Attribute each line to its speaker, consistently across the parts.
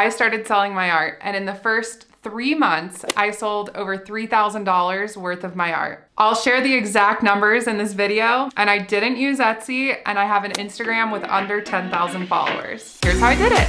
Speaker 1: I started selling my art, and in the first 3 months, I sold over $3,000 worth of my art. I'll share the exact numbers in this video, and I didn't use Etsy, and I have an Instagram with under 10,000 followers. Here's how I did it.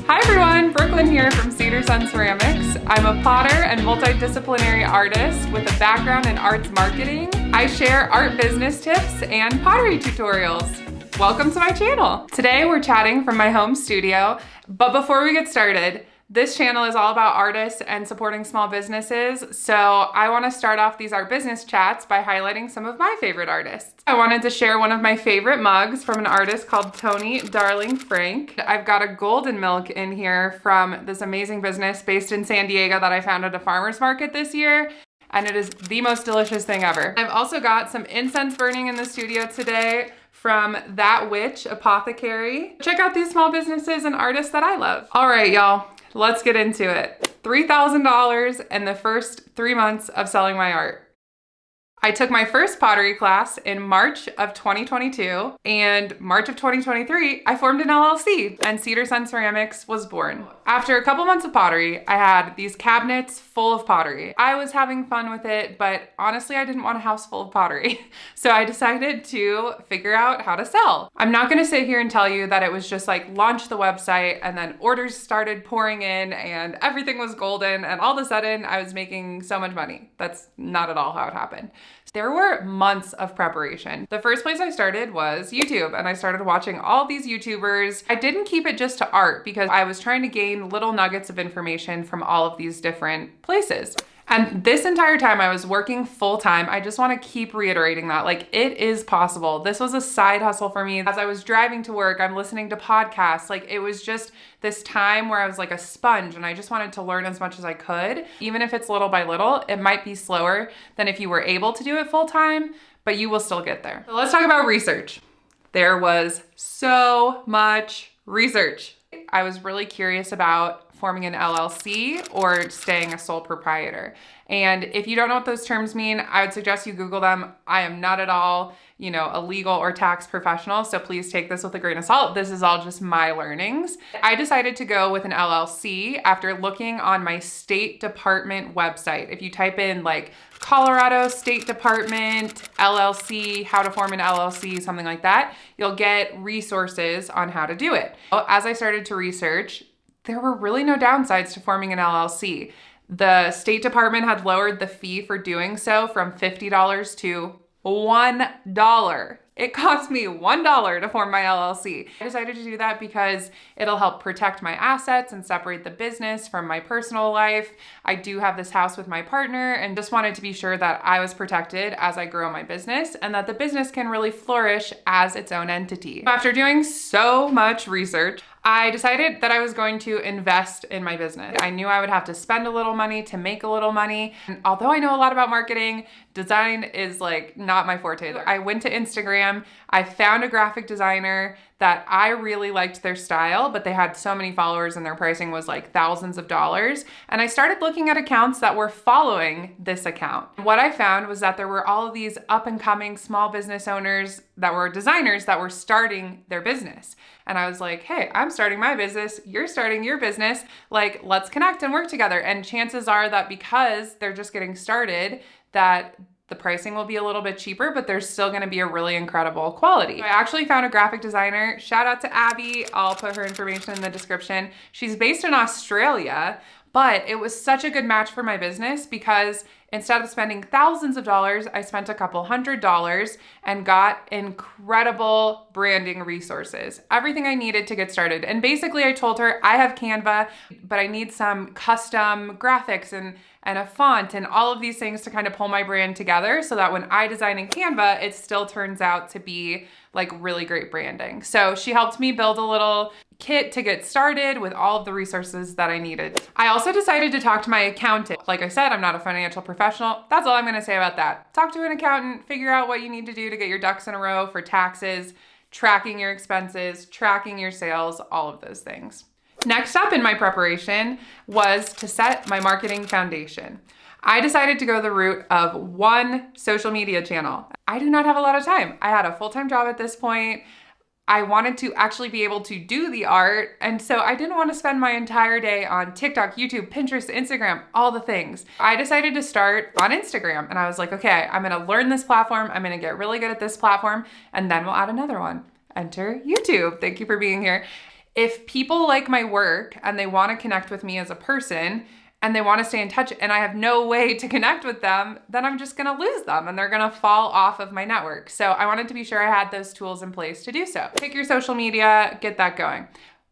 Speaker 1: Hi everyone, Brooklyn here from Cedar Sun Ceramics. I'm a potter and multidisciplinary artist with a background in arts marketing. I share art business tips and pottery tutorials. Welcome to my channel. Today we're chatting from my home studio, but before we get started, this channel is all about artists and supporting small businesses, so I want to start off these art business chats by highlighting some of my favorite artists. I wanted to share one of my favorite mugs from an artist called Tony Darling Frank. I've got a golden milk in here from this amazing business based in San Diego that I found at a farmer's market this year, and it is the most delicious thing ever. I've also got some incense burning in the studio today from That Witch Apothecary. Check out these small businesses and artists that I love. All right, y'all. Let's get into it. $3,000 in the first 3 months of selling my art. I took my first pottery class in March of 2022, and March of 2023, I formed an LLC, and Cedar Sun Ceramics was born. After a couple months of pottery, I had these cabinets full of pottery. I was having fun with it, but honestly, I didn't want a house full of pottery. So I decided to figure out how to sell. I'm not gonna sit here and tell you that it was just like launch the website and then orders started pouring in and everything was golden and all of a sudden I was making so much money. That's not at all how it happened. There were months of preparation. The first place I started was YouTube, and I started watching all these YouTubers. I didn't keep it just to art because I was trying to gain little nuggets of information from all of these different places. And this entire time I was working full time. I just want to keep reiterating that, like, it is possible. This was a side hustle for me. As I was driving to work, I'm listening to podcasts. Like, it was just this time where I was like a sponge and I just wanted to learn as much as I could. Even if it's little by little, it might be slower than if you were able to do it full time, but you will still get there. So let's talk about research. There was so much research. I was really curious about forming an LLC or staying a sole proprietor. And if you don't know what those terms mean, I would suggest you Google them. I am not at all, a legal or tax professional, so please take this with a grain of salt. This is all just my learnings. I decided to go with an LLC after looking on my State Department website. If you type in like Colorado State Department, LLC, how to form an LLC, something like that, you'll get resources on how to do it. As I started to research, there were really no downsides to forming an LLC. The State Department had lowered the fee for doing so from $50 to $1. It cost me $1 to form my LLC. I decided to do that because it'll help protect my assets and separate the business from my personal life. I do have this house with my partner and just wanted to be sure that I was protected as I grow my business and that the business can really flourish as its own entity. After doing so much research, I decided that I was going to invest in my business. I knew I would have to spend a little money to make a little money. And although I know a lot about marketing, design is like not my forte. I went to Instagram, I found a graphic designer that I really liked their style, but they had so many followers and their pricing was like thousands of dollars. And I started looking at accounts that were following this account. What I found was that there were all of these up and coming small business owners that were designers that were starting their business. And I was like, hey, I'm starting my business, you're starting your business, like, let's connect and work together. And chances are that because they're just getting started, that the pricing will be a little bit cheaper, but there's still gonna be a really incredible quality. I actually found a graphic designer. Shout out to Abby. I'll put her information in the description. She's based in Australia, but it was such a good match for my business because instead of spending thousands of dollars, I spent a couple $100s and got incredible branding resources. Everything I needed to get started. And basically I told her, I have Canva, but I need some custom graphics and a font and all of these things to kind of pull my brand together so that when I design in Canva, it still turns out to be like really great branding. So she helped me build a little kit to get started with all of the resources that I needed. I also decided to talk to my accountant. Like I said, I'm not a financial professional. That's all I'm gonna say about that. Talk to an accountant, figure out what you need to do to get your ducks in a row for taxes, tracking your expenses, tracking your sales, all of those things. Next up in my preparation was to set my marketing foundation. I decided to go the route of one social media channel. I do not have a lot of time. I had a full-time job at this point. I wanted to actually be able to do the art. And so I didn't want to spend my entire day on TikTok, YouTube, Pinterest, Instagram, all the things. I decided to start on Instagram, and I was like, okay, I'm gonna learn this platform. I'm gonna get really good at this platform, and then we'll add another one. Enter YouTube. Thank you for being here. If people like my work and they want to connect with me as a person, and they want to stay in touch, and I have no way to connect with them, then I'm just gonna lose them and they're gonna fall off of my network. So I wanted to be sure I had those tools in place to do so. Pick your social media, get that going.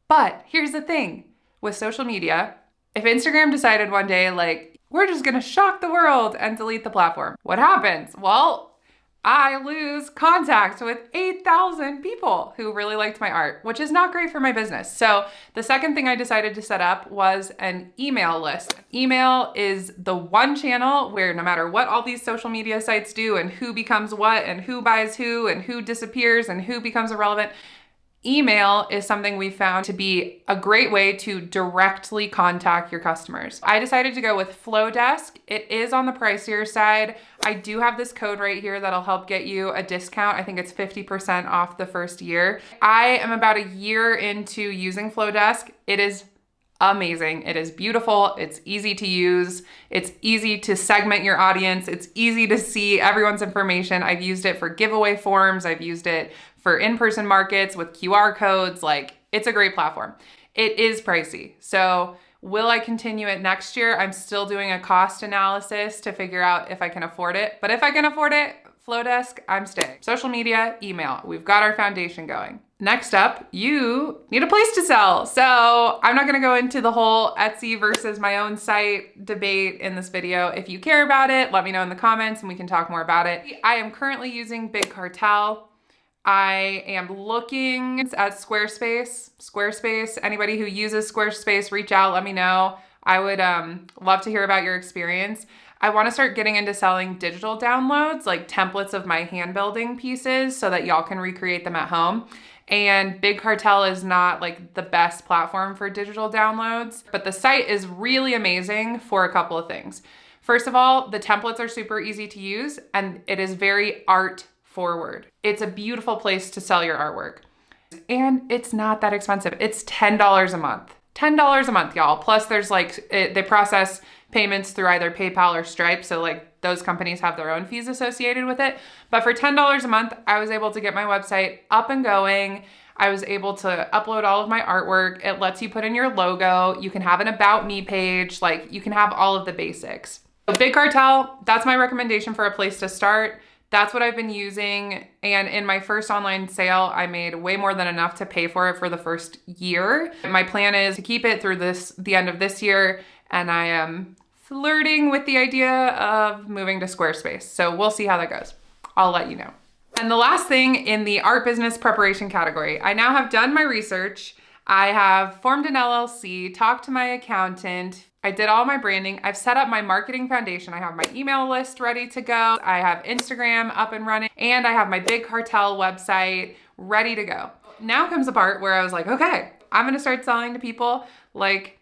Speaker 1: But here's the thing with social media, if Instagram decided one day, like, we're just gonna shock the world and delete the platform, what happens? Well, I lose contact with 8,000 people who really liked my art, which is not great for my business. So the second thing I decided to set up was an email list. Email is the one channel where no matter what all these social media sites do and who becomes what and who buys who and who disappears and who becomes irrelevant, email is something we found to be a great way to directly contact your customers. I decided to go with Flowdesk. It is on the pricier side. I do have this code right here that'll help get you a discount. I think it's 50% off the first year. I am about a year into using Flowdesk. It is amazing. It is beautiful. It's easy to use. It's easy to segment your audience. It's easy to see everyone's information. I've used it for giveaway forms. I've used it for in-person markets with QR codes. Like, it's a great platform. It is pricey. So will I continue it next year? I'm still doing a cost analysis to figure out if I can afford it. But if I can afford it, Flowdesk, I'm staying. Social media, email. We've got our foundation going. Next up, you need a place to sell. So I'm not gonna go into the whole Etsy versus my own site debate in this video. If you care about it, let me know in the comments and we can talk more about it. I am currently using Big Cartel. I am looking at Squarespace. Anybody who uses Squarespace, reach out, let me know. I would love to hear about your experience. I want to start getting into selling digital downloads, like templates of my hand building pieces so that y'all can recreate them at home. And Big Cartel is not like the best platform for digital downloads, but the site is really amazing for a couple of things. First of all, the templates are super easy to use and it is very art forward. It's a beautiful place to sell your artwork. And it's not that expensive. It's $10 a month. $10 a month, y'all. Plus there's like, they process payments through either PayPal or Stripe. So like those companies have their own fees associated with it. But for $10 a month, I was able to get my website up and going. I was able to upload all of my artwork. It lets you put in your logo. You can have an About Me page. Like you can have all of the basics. So Big Cartel, that's my recommendation for a place to start. That's what I've been using. And in my first online sale, I made way more than enough to pay for it for the first year. My plan is to keep it through the end of this year. And I am flirting with the idea of moving to Squarespace. So we'll see how that goes. I'll let you know. And the last thing in the art business preparation category, I now have done my research. I have formed an LLC, talked to my accountant. I did all my branding. I've set up my marketing foundation. I have my email list ready to go. I have Instagram up and running, and I have my Big Cartel website ready to go. Now comes the part where I was like, okay, I'm gonna start selling to people like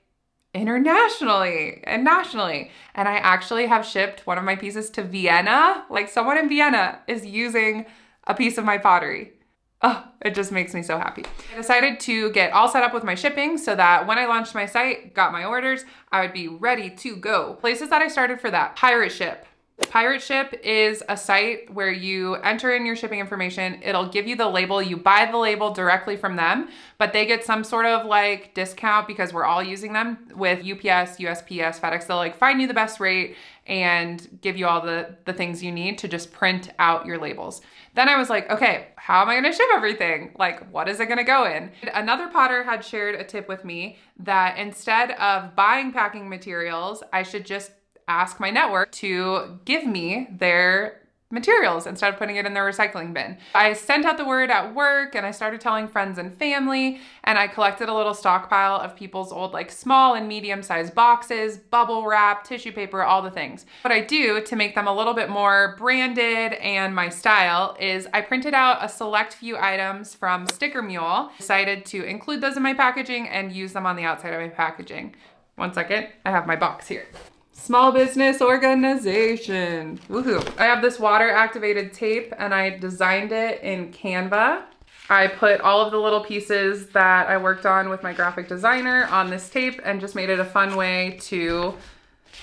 Speaker 1: internationally and nationally. And I actually have shipped one of my pieces to Vienna. Like someone in Vienna is using a piece of my pottery. Oh, it just makes me so happy. I decided to get all set up with my shipping so that when I launched my site, got my orders, I would be ready to go. Places that I started for that, Pirate Ship. Pirate Ship is a site where you enter in your shipping information. It'll give you the label. You buy the label directly from them, but they get some sort of like discount because we're all using them with UPS, USPS, FedEx. They'll like find you the best rate and give you all the things you need to just print out your labels. Then I was like, okay, how am I gonna ship everything? Like, what is it gonna go in? Another potter had shared a tip with me that instead of buying packing materials, I should just ask my network to give me their materials instead of putting it in their recycling bin. I sent out the word at work and I started telling friends and family, and I collected a little stockpile of people's old like small and medium sized boxes, bubble wrap, tissue paper, all the things. What I do to make them a little bit more branded and my style is I printed out a select few items from Sticker Mule, decided to include those in my packaging and use them on the outside of my packaging. One second, I have my box here. Small business organization. Woohoo. I have this water activated tape and I designed it in Canva. I put all of the little pieces that I worked on with my graphic designer on this tape and just made it a fun way to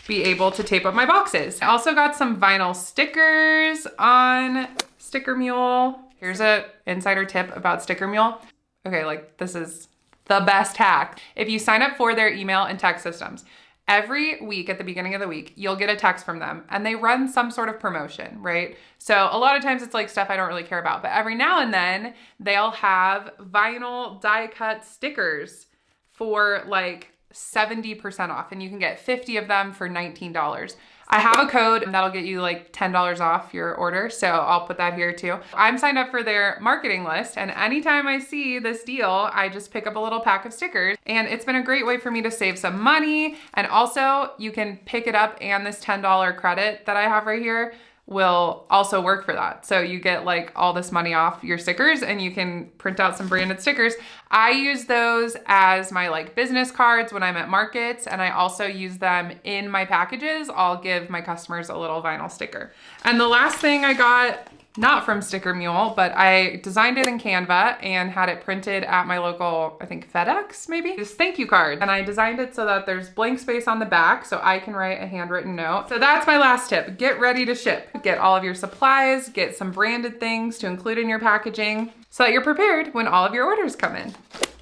Speaker 1: be able to tape up my boxes. I also got some vinyl stickers on Sticker Mule. Here's an insider tip about Sticker Mule. Okay, like this is the best hack. If you sign up for their email and text systems, every week at the beginning of the week, you'll get a text from them and they run some sort of promotion, right? So a lot of times it's like stuff I don't really care about, but every now and then they'll have vinyl die cut stickers for like 70% off, and you can get 50 of them for $19. I have a code that'll get you like $10 off your order, so I'll put that here too. I'm signed up for their marketing list, and anytime I see this deal, I just pick up a little pack of stickers, and it's been a great way for me to save some money. And also you can pick it up, and this $10 credit that I have right here will also work for that. So you get like all this money off your stickers, and you can print out some branded stickers. I use those as my like business cards when I'm at markets, and I also use them in my packages. I'll give my customers a little vinyl sticker. And the last thing I got, not from Sticker Mule, but I designed it in Canva and had it printed at my local, I think FedEx maybe, this thank you card. And I designed it so that there's blank space on the back so I can write a handwritten note. So that's my last tip. Get ready to ship. Get all of your supplies, get some branded things to include in your packaging so that you're prepared when all of your orders come in.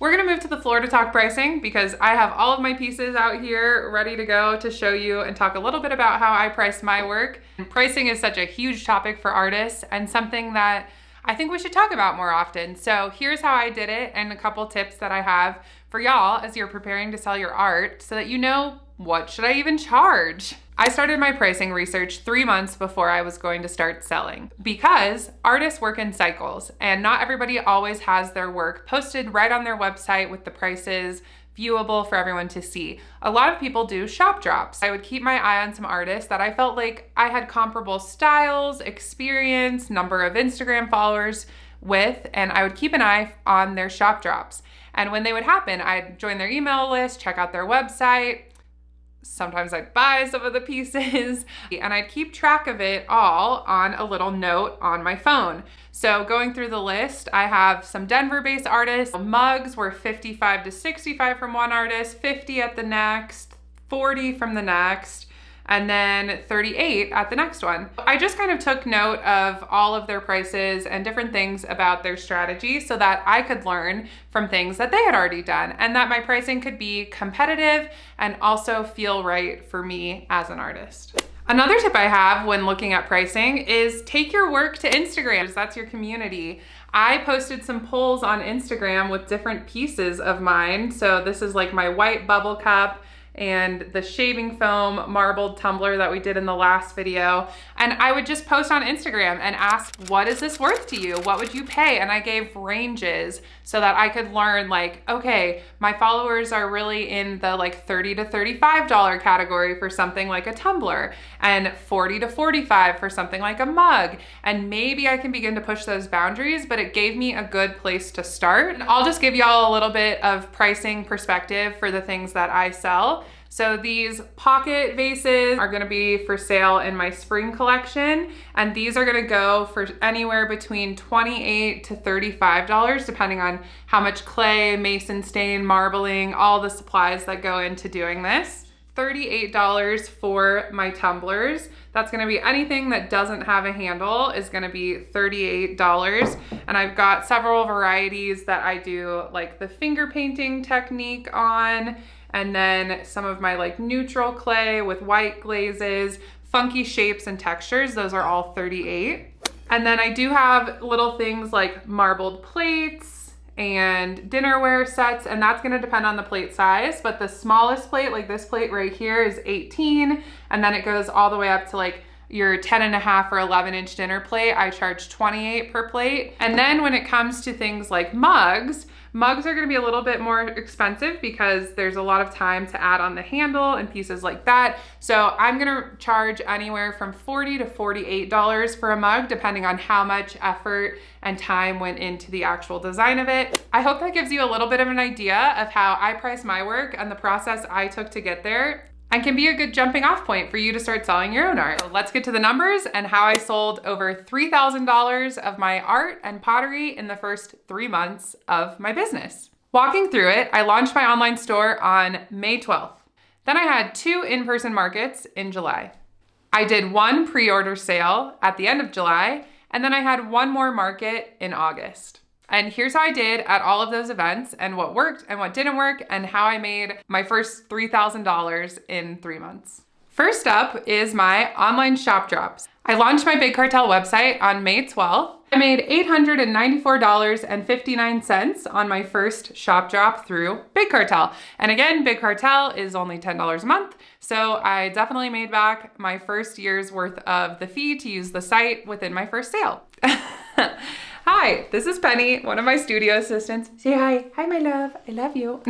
Speaker 1: We're gonna move to the floor to talk pricing because I have all of my pieces out here ready to go to show you and talk a little bit about how I price my work. Pricing is such a huge topic for artists and something that I think we should talk about more often. So here's how I did it and a couple tips that I have for y'all as you're preparing to sell your art so that you know, what should I even charge? I started my pricing research 3 months before I was going to start selling because artists work in cycles and not everybody always has their work posted right on their website with the prices viewable for everyone to see. A lot of people do shop drops. I would keep my eye on some artists that I felt like I had comparable styles, experience, number of Instagram followers with, and I would keep an eye on their shop drops. And when they would happen, I'd join their email list, check out their website. Sometimes I'd buy some of the pieces, and I'd keep track of it all on a little note on my phone. So going through the list, I have some Denver-based artists. Mugs were $55 to $65 from one artist, $50 at the next, $40 from the next, and then $38 at the next one. I just kind of took note of all of their prices and different things about their strategy so that I could learn from things that they had already done and that my pricing could be competitive and also feel right for me as an artist. Another tip I have when looking at pricing is take your work to Instagram. That's your community. I posted some polls on Instagram with different pieces of mine. So this is like my white bubble cup and the shaving foam marbled tumbler that we did in the last video. And I would just post on Instagram and ask, what is this worth to you? What would you pay? And I gave ranges so that I could learn like, okay, my followers are really in the like $30 to $35 category for something like a tumbler and $40 to $45 for something like a mug. And maybe I can begin to push those boundaries, but it gave me a good place to start. I'll just give y'all a little bit of pricing perspective for the things that I sell. So these pocket vases are gonna be for sale in my spring collection, and these are gonna go for anywhere between $28 to $35, depending on how much clay, mason stain, marbling, all the supplies that go into doing this. $38 for my tumblers. That's gonna be anything that doesn't have a handle is gonna be $38. And I've got several varieties that I do like the finger painting technique on, and then some of my like neutral clay with white glazes, funky shapes and textures. Those are all $38. And then I do have little things like marbled plates and dinnerware sets, and that's gonna depend on the plate size, but the smallest plate, like this plate right here, is 18, and then it goes all the way up to like your 10.5 or 11-inch dinner plate. I charge $28 per plate. And then when it comes to things like mugs are gonna be a little bit more expensive because there's a lot of time to add on the handle and pieces like that. So I'm gonna charge anywhere from $40 to $48 for a mug, depending on how much effort and time went into the actual design of it. I hope that gives you a little bit of an idea of how I price my work and the process I took to get there. and can be a good jumping off point for you to start selling your own art. So let's get to the numbers and how I sold over $3,000 of my art and pottery in the first 3 months of my business. Walking through it, I launched my online store on May 12th. Then I had 2 in-person markets in July. I did 1 pre-order sale at the end of July, and then I had 1 more market in August. And here's how I did at all of those events and what worked and what didn't work and how I made my first $3,000 in 3 months. First up is my online shop drops. I launched my Big Cartel website on May 12th. I made $894.59 on my first shop drop through Big Cartel. And again, Big Cartel is only $10 a month. So I definitely made back my first year's worth of the fee to use the site within my first sale. Hi, this is Penny, one of my studio assistants. Say hi. Hi, my love. I love you.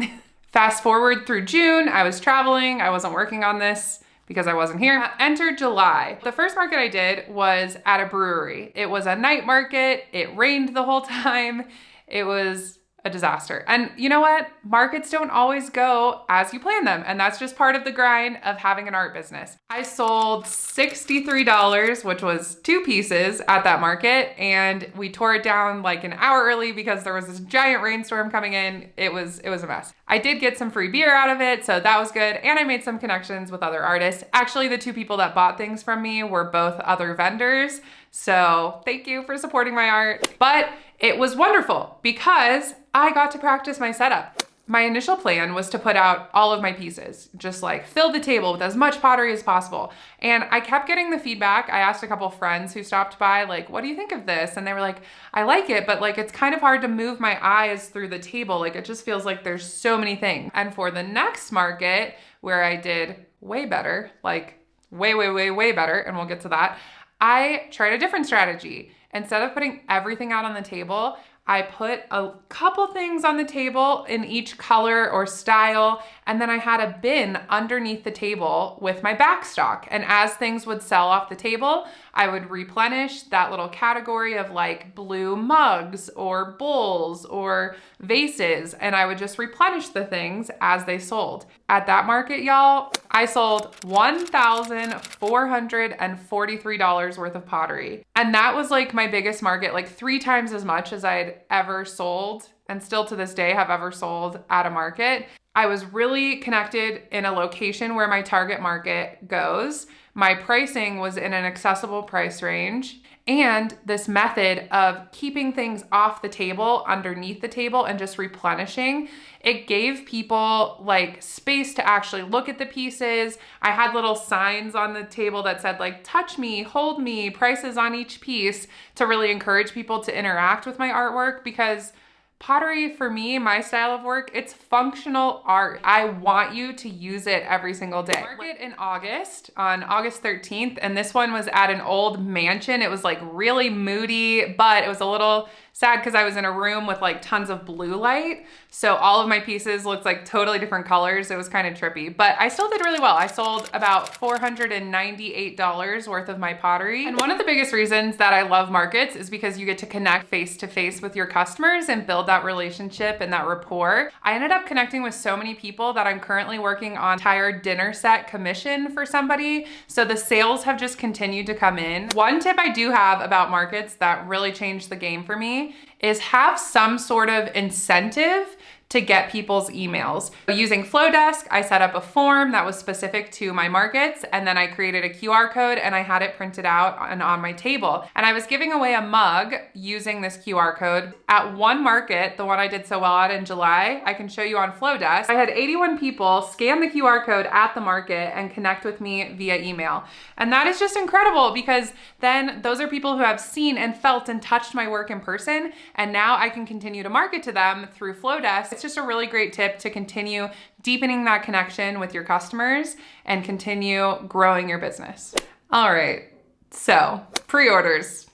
Speaker 1: Fast forward through June, I was traveling. I wasn't working on this because I wasn't here. Enter July. The first market I did was at a brewery. It was a night market. It rained the whole time. It was a disaster. And you know what? Markets don't always go as you plan them. And that's just part of the grind of having an art business. I sold $63, which was 2 pieces at that market. And we tore it down like an hour early because there was this giant rainstorm coming in. It was a mess. I did get some free beer out of it, so that was good. And I made some connections with other artists. Actually, the 2 people that bought things from me were both other vendors. So thank you for supporting my art. But it was wonderful because I got to practice my setup. My initial plan was to put out all of my pieces, just like fill the table with as much pottery as possible. And I kept getting the feedback. I asked a couple friends who stopped by, like, what do you think of this? And they were like, I like it, but like, it's kind of hard to move my eyes through the table. Like, it just feels like there's so many things. And for the next market where I did way better, like way better, and we'll get to that, I tried a different strategy. Instead of putting everything out on the table, I put a couple things on the table in each color or style, and then I had a bin underneath the table with my back stock. And as things would sell off the table, I would replenish that little category of like blue mugs or bowls or vases, and I would just replenish the things as they sold. At that market, y'all, I sold $1,443 worth of pottery. And that was like my biggest market, like 3 times as much as I'd ever sold, and still to this day have ever sold at a market. I was really connected in a location where my target market goes. My pricing was in an accessible price range. And this method of keeping things off the table, underneath the table, and just replenishing, it gave people like space to actually look at the pieces. I had little signs on the table that said like, touch me, hold me, prices on each piece, to really encourage people to interact with my artwork, because pottery, for me, my style of work, it's functional art. I want you to use it every single day. Market in August, on August 13th, and this one was at an old mansion. It was like really moody, but it was a little sad because I was in a room with like tons of blue light. So all of my pieces looked like totally different colors. It was kind of trippy, but I still did really well. I sold about $498 worth of my pottery. And one of the biggest reasons that I love markets is because you get to connect face to face with your customers and build that relationship and that rapport. I ended up connecting with so many people that I'm currently working on an entire dinner set commission for somebody. So the sales have just continued to come in. One tip I do have about markets that really changed the game for me is have some sort of incentive to get people's emails. Using Flowdesk, I set up a form that was specific to my markets, and then I created a QR code and I had it printed out and on my table. And I was giving away a mug using this QR code. At one market, the one I did so well at in July, I can show you on Flowdesk, I had 81 people scan the QR code at the market and connect with me via email. And that is just incredible, because then those are people who have seen and felt and touched my work in person, and now I can continue to market to them through Flowdesk. It's just a really great tip to continue deepening that connection with your customers and continue growing your business. All right, so pre-orders.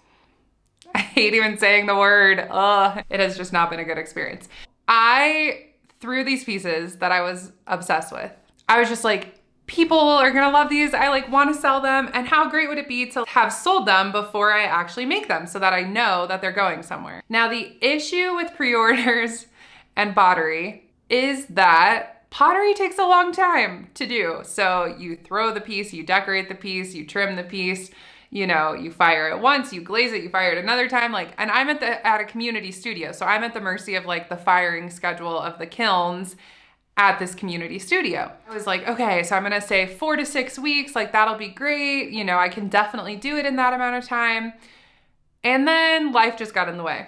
Speaker 1: I hate even saying the word. It has just not been a good experience. I threw these pieces that I was obsessed with. I was just like, people are gonna love these. I like wanna sell them. And how great would it be to have sold them before I actually make them, so that I know that they're going somewhere. Now, the issue with pre-orders and pottery is that pottery takes a long time to do. So you throw the piece, you decorate the piece, you trim the piece, you know, you fire it once, you glaze it, you fire it another time. Like, and I'm at a community studio. So I'm at the mercy of like the firing schedule of the kilns at this community studio. I was like, okay, so I'm gonna say 4 to 6 weeks, like that'll be great. You know, I can definitely do it in that amount of time. And then life just got in the way.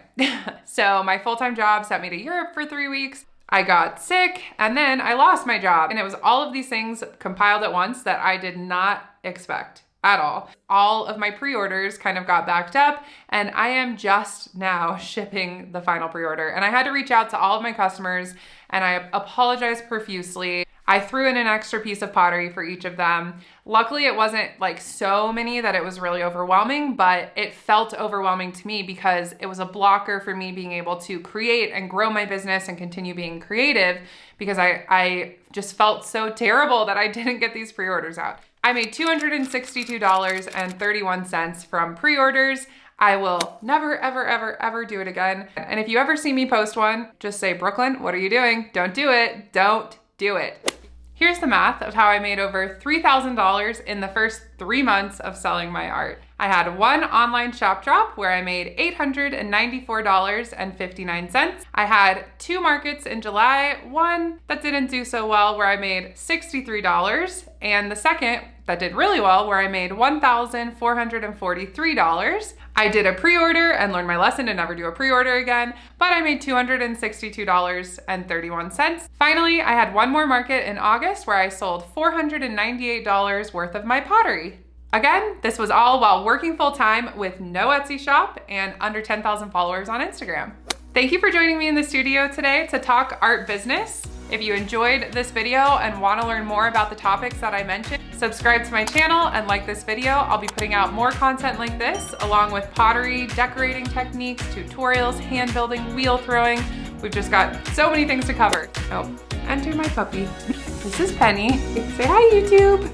Speaker 1: So my full-time job sent me to Europe for 3 weeks. I got sick and then I lost my job. And it was all of these things compiled at once that I did not expect at all. All of my pre-orders kind of got backed up and I am just now shipping the final pre-order. And I had to reach out to all of my customers and I apologized profusely. I threw in an extra piece of pottery for each of them. Luckily, it wasn't like so many that it was really overwhelming, but it felt overwhelming to me because it was a blocker for me being able to create and grow my business and continue being creative because I just felt so terrible that I didn't get these pre-orders out. I made $262.31 from pre-orders. I will never, ever, ever, ever do it again. And if you ever see me post one, just say, Brooklyn, what are you doing? Don't do it. Don't do it. Here's the math of how I made over $3,000 in the first 3 months of selling my art. I had one online shop drop where I made $894.59. I had 2 markets in July, one that didn't do so well where I made $63, and the second that did really well where I made $1,443. I did a pre-order and learned my lesson to never do a pre-order again, but I made $262.31. Finally, I had one more market in August where I sold $498 worth of my pottery. Again, this was all while working full-time with no Etsy shop and under 10,000 followers on Instagram. Thank you for joining me in the studio today to talk art business. If you enjoyed this video and want to learn more about the topics that I mentioned, subscribe to my channel and like this video. I'll be putting out more content like this, along with pottery, decorating techniques, tutorials, hand building, wheel throwing. We've just got so many things to cover. Oh, enter my puppy. This is Penny. Say hi, YouTube.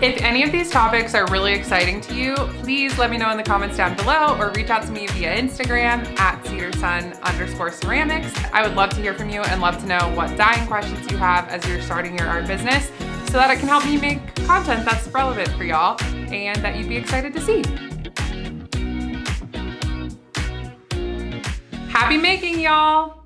Speaker 1: If any of these topics are really exciting to you, please let me know in the comments down below or reach out to me via Instagram at CedarSun_ceramics. I would love to hear from you and love to know what dyeing questions you have as you're starting your art business so that it can help me make content that's relevant for y'all and that you'd be excited to see. Happy making, y'all!